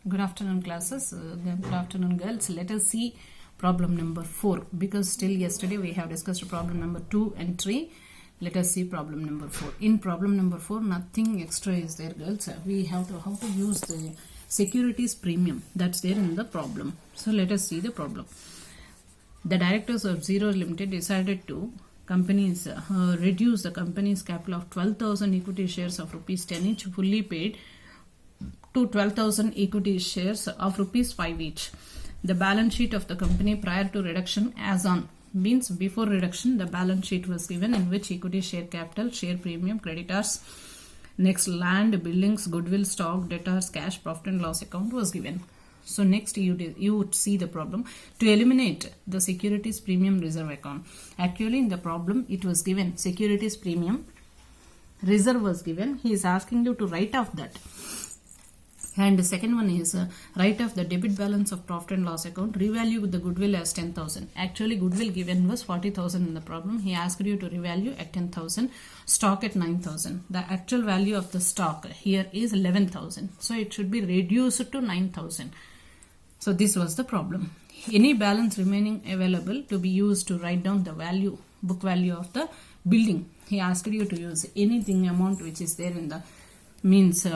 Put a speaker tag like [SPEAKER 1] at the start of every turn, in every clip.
[SPEAKER 1] Good afternoon, classes. Good afternoon, girls. Let us see problem number 4 because still yesterday we have discussed problem number 2 and 3. Let us see problem number 4. In problem number 4, nothing extra is there, girls. We have to how to use the securities premium that's there in the problem. So let us see the problem. The directors of Zero Limited decided to reduce the company's capital of 12,000 equity shares of rupees 10 each, fully paid, to 12,000 equity shares of rupees 5 each. The balance sheet of the company prior to reduction as on means before reduction the balance sheet was given in which equity share capital, share premium, creditors, next land, buildings, goodwill, stock, debtors, cash, profit and loss account was given. So next you would see the problem to eliminate the securities premium reserve account. Actually in the problem it was given securities premium reserve was given. He is asking you to write off that. And the second one is write off the debit balance of profit and loss account, revalue with the goodwill as 10,000. Actually goodwill given was 40,000 in the problem. He asked you to revalue at 10,000, stock at 9,000. The actual value of the stock here is 11,000. So it should be reduced to 9,000. So this was the problem. Any balance remaining available to be used to write down the value, book value of the building. He asked you to use anything amount which is there in the means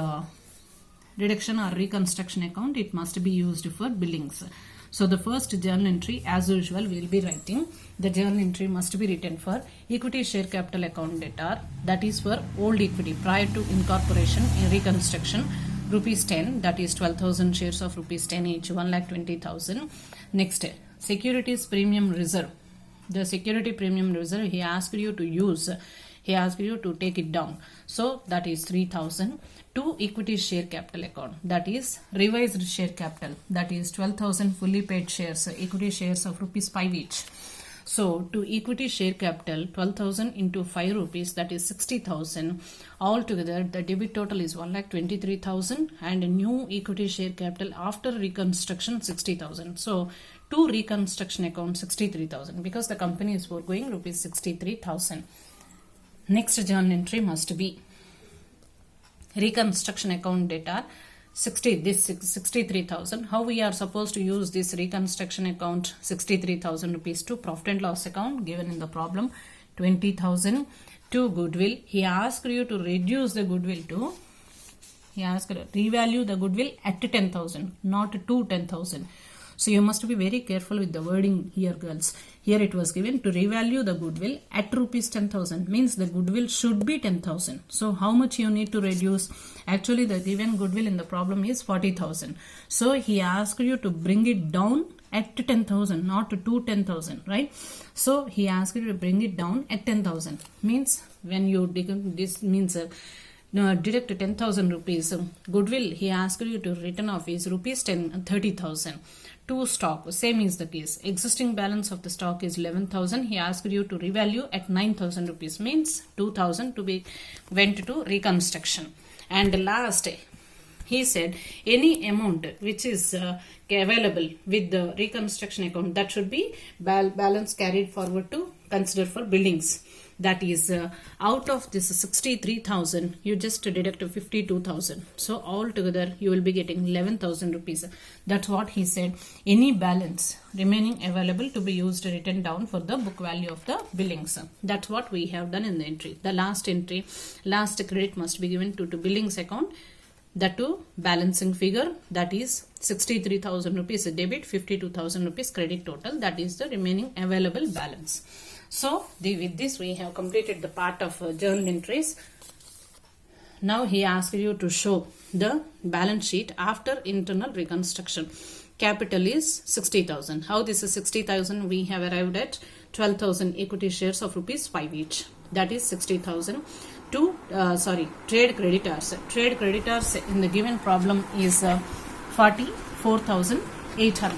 [SPEAKER 1] reduction or reconstruction account. It must be used for billings. So the first journal entry as usual we will be writing. The journal entry must be written for equity share capital account debtor, that is for old equity prior to incorporation in reconstruction, rupees 10, that is 12,000 shares of rupees 10 each, 1,20,000. Next, securities premium reserve. The security premium reserve he asked you to use. He asked you to take it down. So that is 3,000 to equity share capital account. That is revised share capital. That is 12,000 fully paid shares, equity shares of rupees 5 each. So to equity share capital 12,000 into 5 rupees, that is 60,000. Altogether the debit total is 1,23,000 and new equity share capital after reconstruction 60,000. So to reconstruction account 63,000 because the company is foregoing rupees 63,000. Next journal entry must be reconstruction account debtor 63,000. How we are supposed to use this reconstruction account 63,000 rupees to profit and loss account given in the problem 20,000 to goodwill. He asked you to reduce the goodwill to, he asked revalue the goodwill at 10,000, not to 10,000. So you must be very careful with the wording here, girls. Here it was given to revalue the goodwill at rupees 10,000 means the goodwill should be 10,000. So how much you need to reduce? Actually the given goodwill in the problem is 40,000. So he asked you to bring it down at 10,000, not to 10,000, right? So he asked you to bring it down at 10,000. Means when you this means deduct 10,000 rupees goodwill, he asked you to return off is rupees 30,000. To stock, same is the case. Existing balance of the stock is 11,000. He asked you to revalue at 9,000 rupees means 2,000 to be went to reconstruction. And last, he said any amount which is available with the reconstruction account that should be balance carried forward to consider for buildings. That is out of this 63,000 you just deduct 52,000. So altogether you will be getting 11,000 rupees. That's what he said. Any balance remaining available to be used written down for the book value of the billings. That's what we have done in the entry. The last entry, last credit must be given to billings account. That to balancing figure, that is 63,000 rupees debit, 52,000 rupees credit total. That is the remaining available balance. So with this we have completed the part of journal entries. Now he asked you to show the balance sheet after internal reconstruction. Capital is 60,000. How this is 60,000? We have arrived at 12,000 equity shares of rupees 5 each. That is 60,000 to trade creditors. Trade creditors in the given problem is 44,800.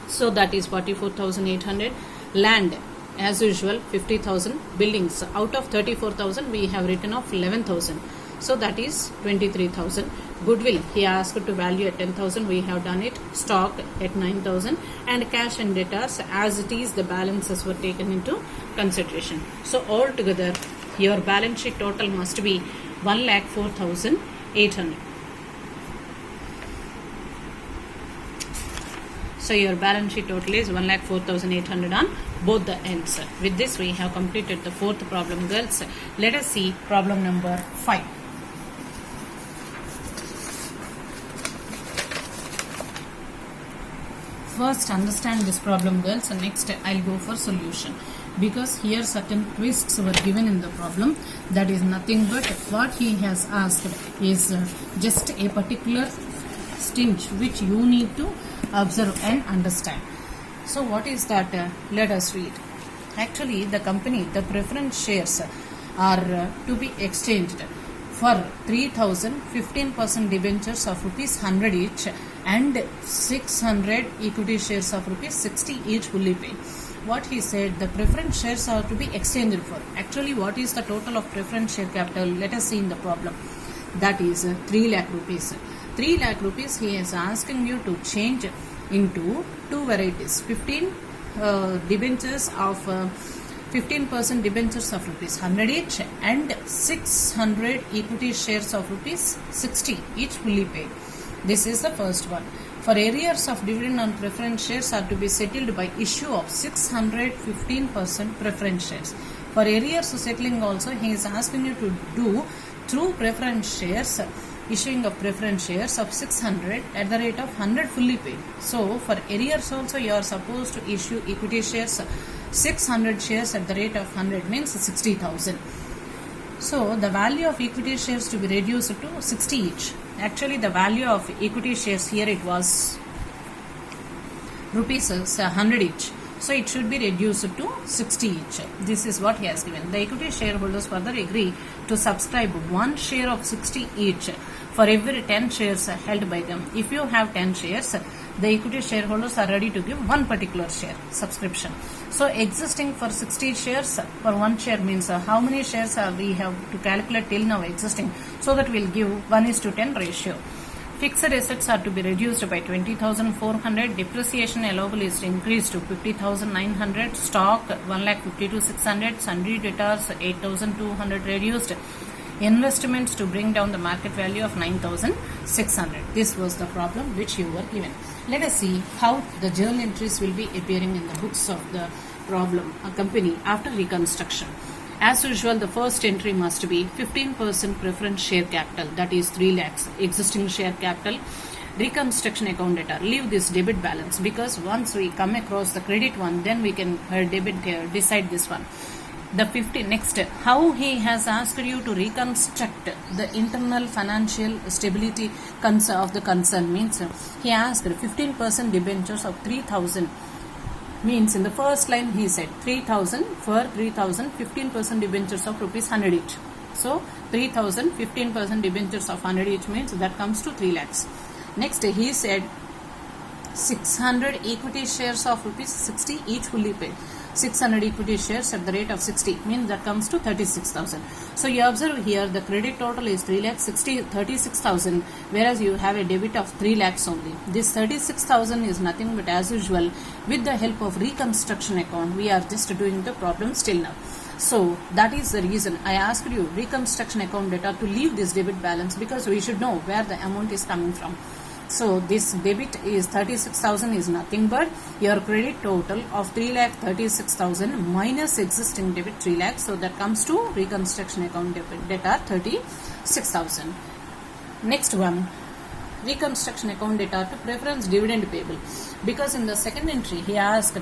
[SPEAKER 1] So that is 44,800. Land as usual 50,000. Buildings out of 34,000 we have written off 11,000. So that is 23,000. Goodwill he asked to value at 10,000. We have done it. Stock at 9,000 and cash and debtors as it is the balances were taken into consideration. So altogether your balance sheet total must be 1,04,800. So your balance sheet total is 1,04,800 on both the ends. With this we have completed the fourth problem, girls. Let us see problem number 5. First understand this problem, girls, and next I'll go for solution, because here certain twists were given in the problem. That is nothing but what he has asked is just a particular stinch which you need to observe and understand. So what is that? Let us read. Actually, the company, the preference shares are to be exchanged for 3,000 15% debentures of rupees 100 each and 600 equity shares of rupees 60 each fully paid. What he said, the preference shares are to be exchanged for. Actually, what is the total of preference share capital? Let us see in the problem. That is 3 lakh rupees. 3 lakh rupees he is asking you to change into two varieties. 15 debentures of 15% debentures of rupees 100 each and 600 equity shares of rupees 60 each fully paid. This is the first one. For arrears of dividend on preference shares are to be settled by issue of 600 15% preference shares. For arrears settling also, he is asking you to do through preference shares, issuing of preference shares of 600 at the rate of 100 fully paid. So for arrears also you are supposed to issue equity shares 600 shares at the rate of 100 means 60,000. So the value of equity shares to be reduced to 60 each. Actually the value of equity shares here it was rupees 100 each. So it should be reduced to 60 each. This is what he has given. The equity shareholders further agree to subscribe one share of 60 each for every 10 shares held by them. If you have 10 shares, the equity shareholders are ready to give one particular share subscription. So existing for 60 shares for one share means how many shares we have to calculate till now existing, so that we will give 1:10 ratio. Fixed assets are to be reduced by 20,400. Depreciation allowable is increased to 50,900. Stock 1,52,600. Sundry debtors 8,200 reduced. Investments to bring down the market value of 9,600. This was the problem which you were given. Let us see how the journal entries will be appearing in the books of the problem company after reconstruction. As usual, the first entry must be 15% preference share capital, that is 3 lakhs, existing share capital, reconstruction account data. Leave this debit balance, because once we come across the credit one, then we can decide this one. The 15 next, how he has asked you to reconstruct the internal financial stability of the concern means he asked 15% debentures of 3,000. Means in the first line he said 3,000 for 3,000 15% debentures of rupees 100 each. So 3,000 15% debentures of 100 each means that comes to 3 lakhs. Next he said 600 equity shares of rupees 60 each fully paid. 600 equity shares at the rate of 60 means that comes to 36,000. So you observe here the credit total is 3,36,000, whereas you have a debit of 3 lakhs only. This 36,000 is nothing but, as usual, with the help of reconstruction account we are just doing the problem still now. So that is the reason I asked you reconstruction account data to leave this debit balance, because we should know where the amount is coming from. So this debit is 36,000 is nothing but your credit total of 3,36,000 minus existing debit 3 lakhs. So that comes to reconstruction account debit data 36,000. Next one, reconstruction account data to preference dividend payable, because in the second entry he asked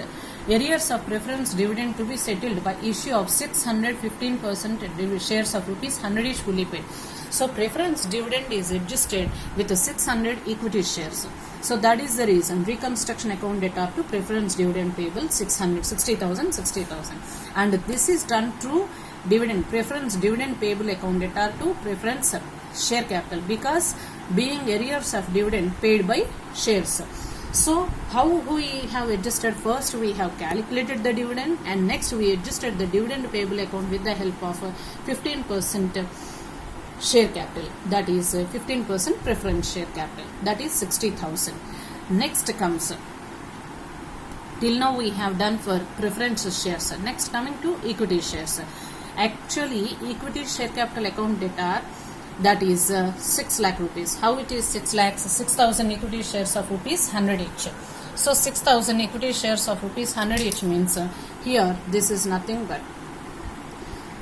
[SPEAKER 1] arrears of preference dividend to be settled by issue of 600 15% shares of rupees 100 each fully paid. So preference dividend is adjusted with the 600 equity shares. So that is the reason reconstruction account data to preference dividend payable 600 60,000 60,000, and this is done through dividend preference dividend payable account data to preference share capital, because being arrears of dividend paid by shares. So how we have adjusted? First we have calculated the dividend, and next we adjusted the dividend payable account with the help of 15% share capital, that is 15% preference share capital, that is 60,000. Next comes, till now we have done for preference shares. Next coming to equity shares. Actually equity share capital account data, that is 6 lakh rupees. How it is 6 lakhs? 6,000 equity shares of rupees 100 each. So 6,000 equity shares of rupees 100 each means here this is nothing but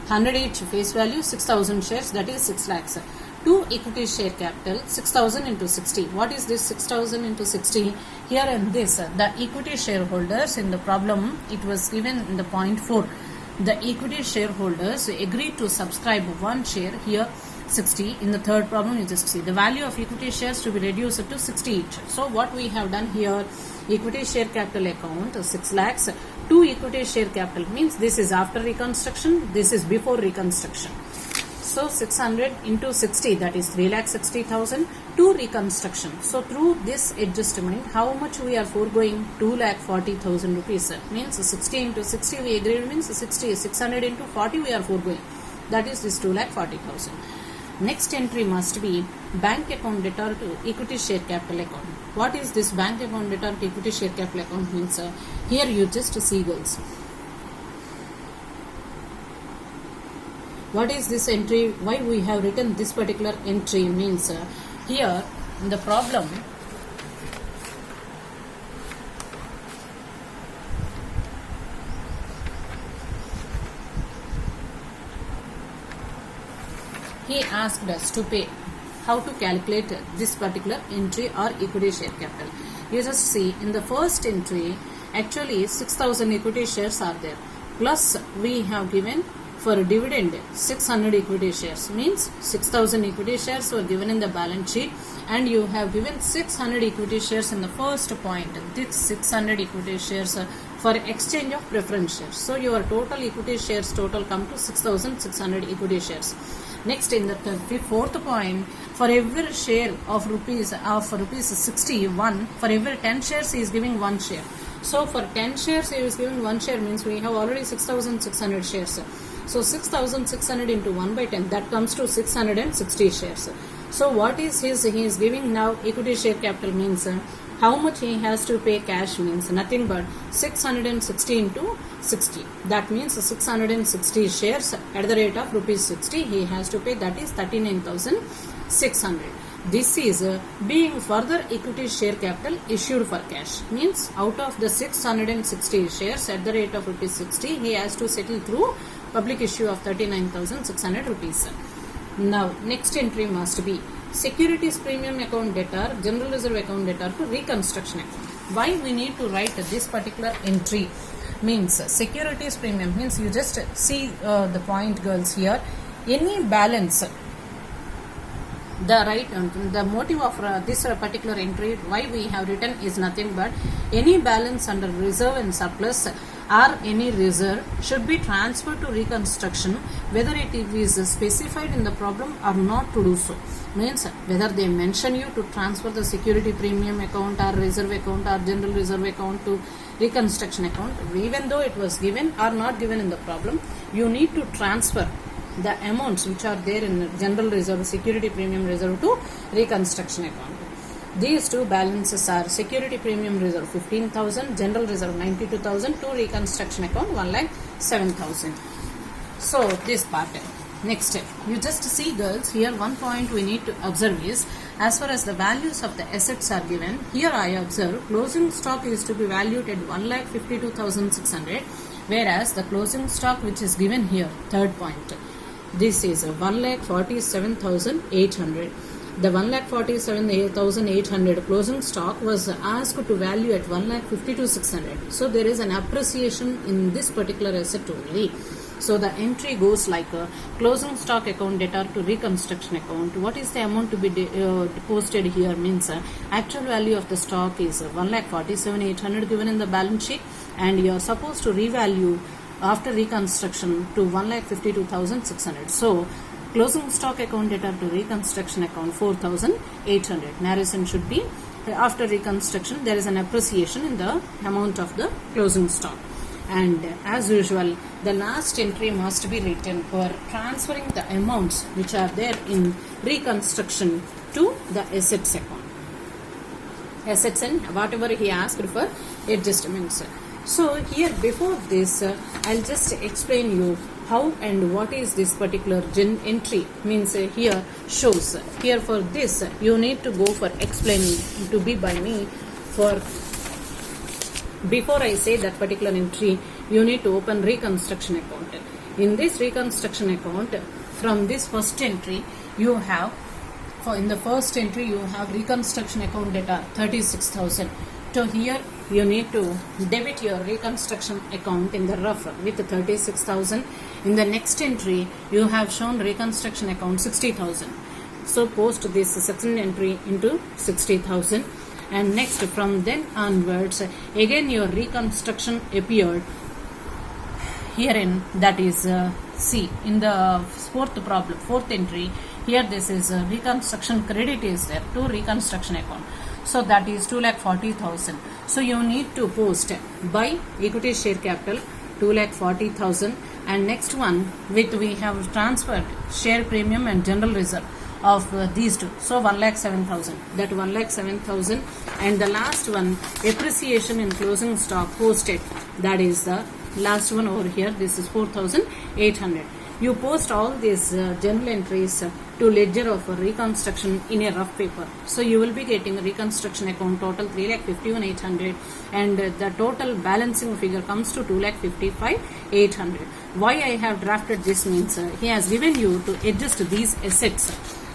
[SPEAKER 1] 100 each face value, 6,000 shares, that is 6 lakhs. 2 equity share capital, 6,000 into 60. What is this 6,000 into 60? Here in this, the equity shareholders in the problem, it was given in the point 4. The equity shareholders agreed to subscribe 1 share, here 60. In the third problem, you just see the value of equity shares to be reduced to 60 each. So what we have done here, equity share capital account 6 lakhs. 2 equity share capital means this is after reconstruction, this is before reconstruction. So 600 into 60, that is 3,60,000 to reconstruction. So through this adjustment, how much we are foregoing? 2,40,000 rupees. Means 60 into 60 we agreed means 60. 600 into 40 we are foregoing. That is this 2,40,000. Next entry must be bank account debtor to equity share capital account. What is this bank account debtor to equity share capital account means? Here you just see girls. What is this entry? Why we have written this particular entry means here in the problem he asked us to pay. How to calculate this particular entry or equity share capital? You just see in the first entry, actually 6,000 equity shares are there. Plus we have given for dividend 600 equity shares, means 6,000 equity shares were given in the balance sheet, and you have given 600 equity shares in the first point. This 600 equity shares for exchange of preference shares. So your total equity shares total come to 6,600 equity shares. Next, in the fourth point, for every share of rupees 61, for every 10 shares he is giving 1 share. So for 10 shares he is giving 1 share means we have already 6,600 shares. So 6,600 into 1 by 10, that comes to 660 shares. So what is he is giving now equity share capital means how much he has to pay cash means nothing but 660 into 60. That means 660 shares at the rate of rupees 60 he has to pay, that is 39,600. This is being further equity share capital issued for cash, means out of the 660 shares at the rate of rupees 60 he has to settle through public issue of 39,600 rupees. Now next entry must be securities premium account debtor, general reserve account debtor to reconstruction account. Why we need to write this particular entry means securities premium means you just see the point girls here, any balance. The motive of this particular entry why we have written is nothing but any balance under reserve and surplus or any reserve should be transferred to reconstruction, whether it is specified in the problem or not to do so. Means whether they mention you to transfer the security premium account or reserve account or general reserve account to reconstruction account, even though it was given or not given in the problem, you need to transfer the amounts which are there in general reserve, security premium reserve to reconstruction account. These two balances are security premium reserve 15,000, general reserve 92,000 to reconstruction account 1,07,000. So this part. Next, you just see girls here one point we need to observe is as far as the values of the assets are given. Here I observe closing stock is to be valued at 1,52,600, whereas the closing stock which is given here, third point, this is 1,47,800. The 1,47,800 closing stock was asked to value at 1,52,600. So there is an appreciation in this particular asset only. So the entry goes like a closing stock account debtor to reconstruction account. What is the amount to be posted here means actual value of the stock is 1,47,800 given in the balance sheet, and you are supposed to revalue after reconstruction to 1,52,600. So closing stock account debtor to reconstruction account 4,800. Narration should be after reconstruction there is an appreciation in the amount of the closing stock. And as usual, the last entry must be written for transferring the amounts which are there in reconstruction to the assets account. Assets and whatever he asked for adjustments. So here before this, I'll just explain you how and what is this particular entry means here shows. Here for this, you need to go for explaining to be by me for Before I say that particular entry, you need to open reconstruction account. In this reconstruction account, from this first entry, you have, in the first entry, you have reconstruction account data 36,000. So here you need to debit your reconstruction account in the rough with 36,000. In the next entry, you have shown reconstruction account 60,000. So post this second entry into 60,000. And next, from then onwards, again your reconstruction appeared herein, that is C. In the fourth entry, here this is reconstruction credit is there to reconstruction account. So that is 2,40,000. So you need to post by equity share capital 2,40,000, and next one with we have transferred share premium and general reserve of these two. So 1,07,000. That 1,07,000, and the last one appreciation in closing stock posted. That is the last one over here. This is 4,800. You post all these journal entries to ledger of reconstruction in a rough paper. So you will be getting reconstruction account total 3,51,800, and the total balancing figure comes to 2,55,800. Why I have drafted this means he has given you to adjust these assets.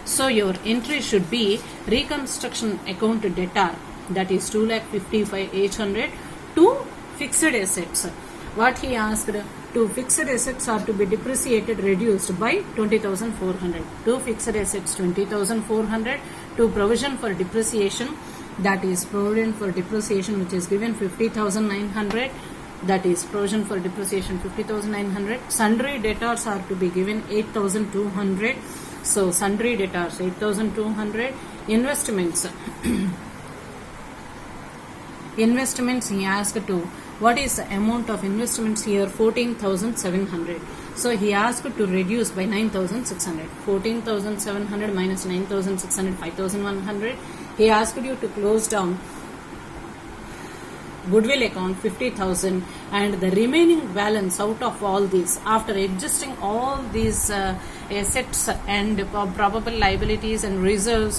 [SPEAKER 1] So your entry should be reconstruction account debtor, that is 2,55,800 to fixed assets. What he asked, to fixed assets are to be depreciated reduced by 20,400. To fixed assets 20,400, to provision for depreciation, that is provision for depreciation which is given 50,900, that is provision for depreciation 50,900. Sundry debtors are to be given 8,200. So sundry debtors 8,200. Investments investments he asked to, what is the amount of investments here? 14,700. So he asked to reduce by 9,600. 14,700 minus 9,600, 5,100. He asked you to close down goodwill account 50,000, and the remaining balance out of all these, after adjusting all these assets and probable liabilities and reserve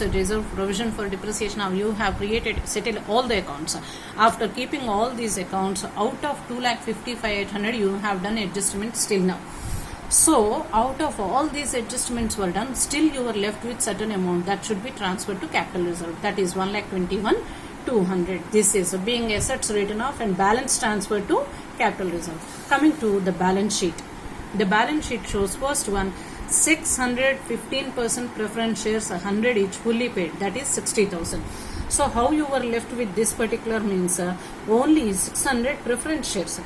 [SPEAKER 1] provision for depreciation, now you have settled all the accounts. After keeping all these accounts, out of 2,55,800 you have done adjustments till now. So out of all these adjustments were done, still you were left with certain amount that should be transferred to capital reserve, that is 1,21,200. This is being assets written off and balance transferred to capital reserve. Coming to the balance sheet. The balance sheet shows first one 600 15% preference shares, 100 each fully paid, that is 60,000. So how you were left with this particular means only 600 preference shares.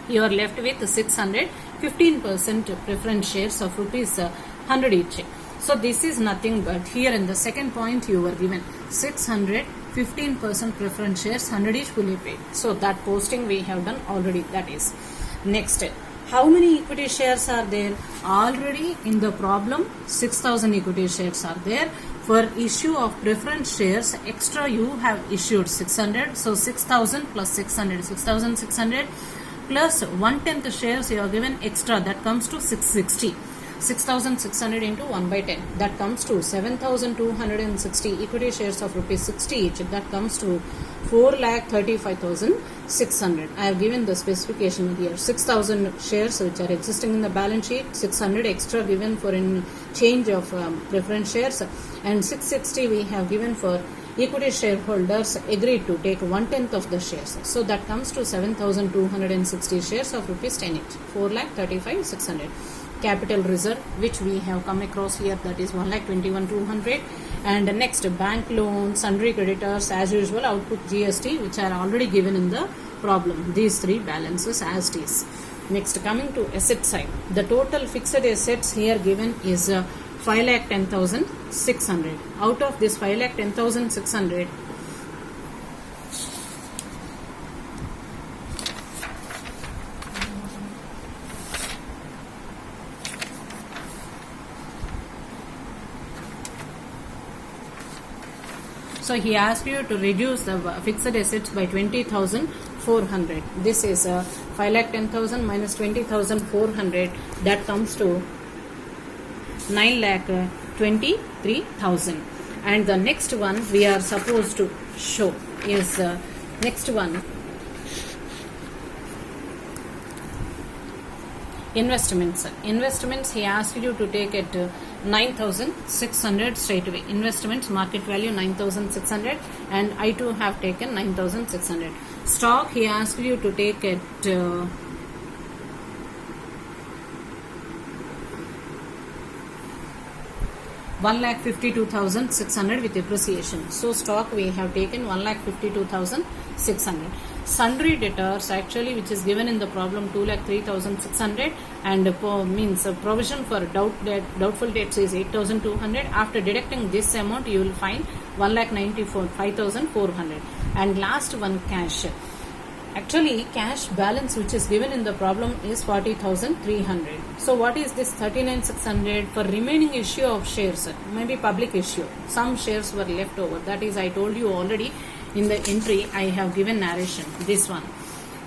[SPEAKER 1] You are left with 600 15% preference shares of rupees 100 each. So this is nothing but here in the second point you were given 600 15% preference shares, 100 each fully paid. So that posting we have done already. That is next. How many equity shares are there? Already in the problem 6,000 equity shares are there. For issue of preference shares, extra you have issued 600. So 6,000 plus 600, 6,600 plus 1/10 shares you are given extra, that comes to 660. 6,600 into 1 by 10, that comes to 7,260 equity shares of rupees 60 each, that comes to 4,35,600. I have given the specification here. 6,000 shares which are existing in the balance sheet, 600 extra given for in change of preference shares, and 660 we have given for equity shareholders agreed to take 1/10 of the shares. So that comes to 7,260 shares of rupees 10 each, 4,35,600. Capital reserve which we have come across here, that is 1,21,200. And next bank loans, sundry creditors, as usual output GST which are already given in the problem. These three balances as it is. Next, coming to asset side, the total fixed assets here given is 5,10,600. Out of this 5,10,600, so he asked you to reduce the fixed assets by 20,400. This is 5,10,000 minus 20,400, that comes to 9,23,000. And the next one we are supposed to show is Next one. Investments. Investments, he asked you to take at 9,600 straight away. Investments, market value 9,600, and I too have taken 9,600. Stock, he asked you to take at 1,52,600 with appreciation. So stock we have taken 1,52,600. Sundry debtors actually, which is given in the problem, 2,03,600, and means provision for doubtful debts is 8,200. After deducting this amount, you will find 1,94,5,400. And last one, cash. Actually, cash balance which is given in the problem is 40,300. So what is this 39,600? For remaining issue of shares, maybe public issue. Some shares were left over. That is, I told you already in the entry, I have given narration. This one.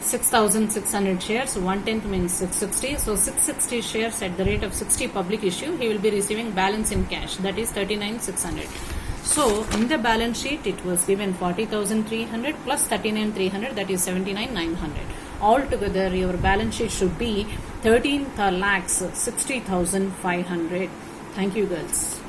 [SPEAKER 1] 6,600 shares, 1/10 means 660. So 660 shares at the rate of 60 public issue, he will be receiving balance in cash. That is 39,600. So in the balance sheet, it was given 40,300 plus 39,300, that is 79,900. Altogether, your balance sheet should be 13,60,500. Thank you, girls.